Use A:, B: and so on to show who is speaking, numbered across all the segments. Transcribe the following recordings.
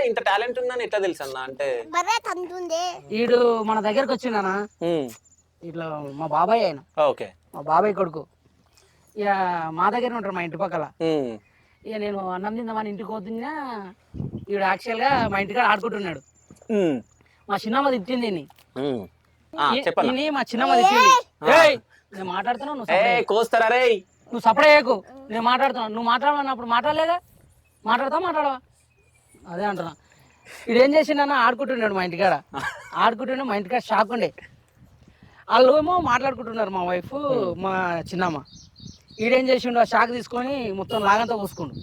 A: ఇంత టాలెంట్ ఉందని ఎట్లా తెలుసు అన్న? అంటే
B: వీడు మన దగ్గరకు వచ్చిండనా ఇట్లా మా బాబాయ్ ఆయన,
A: ఓకే
B: మా బాబాయ్ కొడుకు. ఇక మా దగ్గర ఉంటారు, మా ఇంటి పక్కల. ఇక నేను అన్నం తిందామని ఇంటికి పోతున్నా, వీడు యాక్చువల్గా మా ఇంటికాడ ఆడుకుంటున్నాడు. మా చిన్నమ్మ తిట్టింది దీన్ని, మా చిన్నమ్మ తిట్టింది. నేను మాట్లాడుతున్నావు, నువ్వు సపరేట్ చేయకు. నేను మాట్లాడుతున్నాను, నువ్వు మాట్లాడమన్నప్పుడు మాట్లాడలేదా? మాట్లాడవా? అదే అంటున్నా. వీడు ఏం చేసిండన్నా, ఆడుకుంటున్నాడు మా ఇంటికాడ. ఆడుకుంటున్నాడు, మా ఇంటికాడ షాక్ ఉండే. వాళ్ళు ఏమో మాట్లాడుకుంటున్నారు, మా వైఫ్ మా చిన్నమ్మ. ఈడేం చేసిండు, ఆ షాక్ తీసుకొని మొత్తం లాగంతా పోసుకుండు.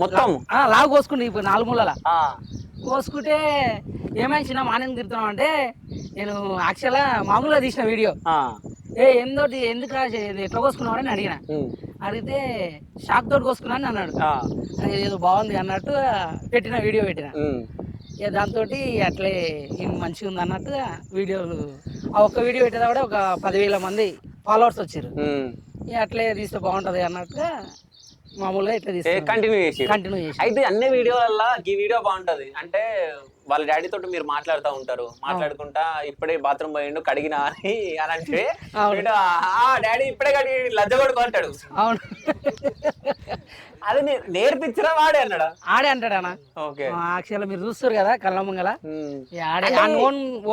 A: మొత్తం
B: లాగు పోసుకుండు ఇప్పుడు 4 మూలల పోసుకుంటే ఏమైనా చిన్న మానేం తిరుగుతున్నాం అంటే, నేను యాక్చువల్గా మామూలుగా తీసిన వీడియో. ఏందోటి ఎందుకు ఎట్లా కోసుకున్నావు అని అడిగిన. అడిగితే షాక్ తోటి కోసుకున్నా అని అన్నాడు. అది ఏదో బాగుంది అన్నట్టు వీడియో పెట్టిన. ఇక దాంతో అట్లే మంచిగా ఉంది అన్నట్టుగా వీడియోలు, ఆ ఒక్క వీడియో పెట్టేదా కూడా ఒక 10,000 మంది ఫాలోవర్స్ వచ్చారు. ఇక అట్లే తీస్తే బాగుంటది అన్నట్టుగా మామూలుగా ఇట్లా తీస్తే కంటిన్యూ చేసి.
A: అయితే అన్ని వీడియోలల్లో ఈ వీడియో బాగుంటది అంటే, వాళ్ళ డాడీ తోటి మీరు మాట్లాడుతూ ఉంటారు, మాట్లాడుకుంటా ఇప్పుడే బాత్రూమ్ పోయిండు కడిగినా అని అంటే, డాడీ ఇప్పుడే కడిగి లజ్జ కొడుకు అంటాడు.
B: అవును,
A: అది నేర్పించరా వాడే అన్నాడా?
B: ఆడే అంటాడనా. యాక్చువల్ మీరు చూస్తారు కదా కళ్ళ ముంగల, ఆడే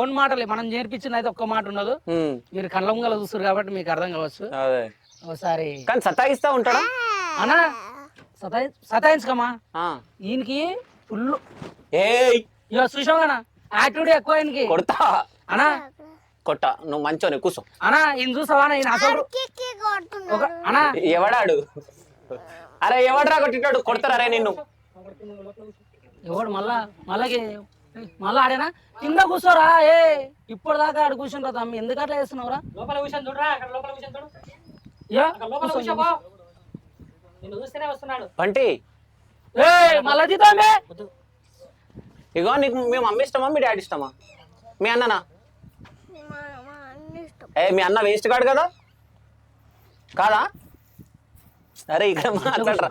B: ఓన్ మాటలే మనం నేర్పించిన అయితే ఒక్క మాట ఉండదు. మీరు కళ్ళ ముంగల చూస్తారు కాబట్టి మీకు అర్థం కావచ్చు. ఒకసారి
A: కానీ సతాయిస్తా ఉంటాడా
B: అన్నా? సతాయించకమ్మా, ఈయనకి ఫుల్ చూసాం కదా యాక్టివిటీ ఎక్కువ ఈయనకి.
A: కొడతా
B: అనా,
A: నువ్వు మంచోని కూర్చో
B: అనా. ఈయన చూసావా ఈయన అసలు అనా
A: ఎవడాడు? అరే ఎవడరా కొట్టినాడు? కొడతారా నిన్ను?
B: ఎవడు మళ్ళా ఆడేనా? కింద కూర్చోరా. ఇప్పుడు దాకా ఆడు కూర్చుంటా తమ్మి, ఎందుకు అట్లా చేస్తున్నావురా? లోపల కూర్చొని చూడరా, లోపల కూర్చొని చూడు.
A: బంటి
B: మళ్ళా జీతామే.
A: ఇగో నీకు మీ మమ్మీ ఇష్టమా మీ డాడీ ఇష్టమా? మీ అన్ననా? మీ అన్న వేస్ట్ కాడు కదా కాదా? అరే ఇక్కడ మాట్లాడరా.